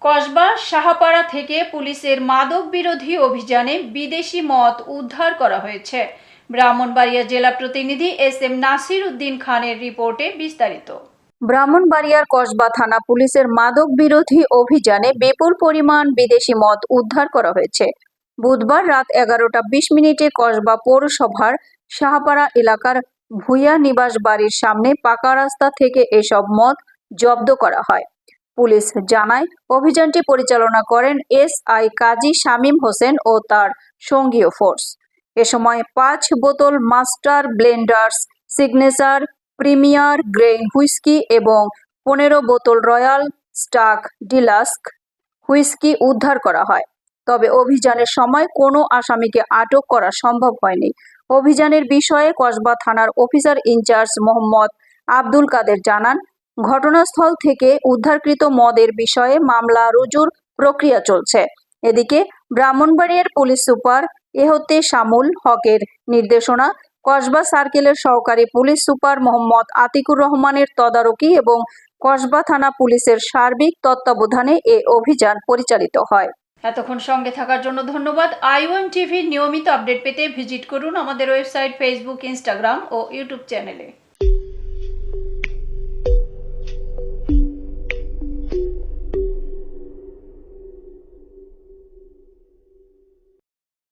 কসবা সাহাপাড়া থেকে পুলিশের মাদক বিরোধী অভিযানে বিদেশি মদ উদ্ধার করা হয়েছে। ব্রাহ্মণবাড়িয়া জেলা প্রতিনিধি এস.এম. নাসির উদ্দিন খানের রিপোর্টে বিস্তারিত। ব্রাহ্মণবাড়িয়ার কসবা থানা পুলিশের মাদক বিরোধী অভিযানে বিপুল পরিমাণ বিদেশি মদ উদ্ধার করা হয়েছে। বুধবার রাত 11:20 কসবা পৌরসভার সাহাপাড়া এলাকার ভূঁইয়া নিবাস বাড়ির সামনে পাকা রাস্তা থেকে এসব মদ জব্দ করা হয়। পুলিশ জানায়, অভিযানটি পরিচালনা করেন এসআই কাজী শামীম হোসেন ও তার সঙ্গীয় ফোর্স। এ সময় 5 বোতল master blenders signature premier grain whisky এবং 15 বোতল রয়্যাল স্টাগ ডিলাক্স হুইস্কি উদ্ধার করা হয়। তবে অভিযানের সময় কোনো আসামিকে আটক করা সম্ভব হয়নি। অভিযানের বিষয়ে কসবা থানার অফিসার ইনচার্জ মোহাম্মদ আব্দুল কাদের জানান, ঘটনাস্থল থেকে উদ্ধারকৃত মদের বিষয়ে মামলা রুজুর প্রক্রিয়া চলছে। এদিকে ব্রাহ্মণবাড়িয়ার পুলিশ সুপার এহতে শামুল হকের নির্দেশনা, কসবা সার্কেলের সহকারী পুলিশ সুপার মোহাম্মদ আতিকুর রহমানের তদারকি এবং কসবা থানা পুলিশের সার্বিক তত্ত্বাবধানে এ অভিযান পরিচালিত হয়। এতক্ষণ সঙ্গে থাকার জন্য ধন্যবাদ। i1 টিভির নিয়মিত আপডেট পেতে ভিজিট করুন আমাদের ওয়েবসাইট, ফেসবুক, ইনস্টাগ্রাম ও ইউটিউব চ্যানেলে।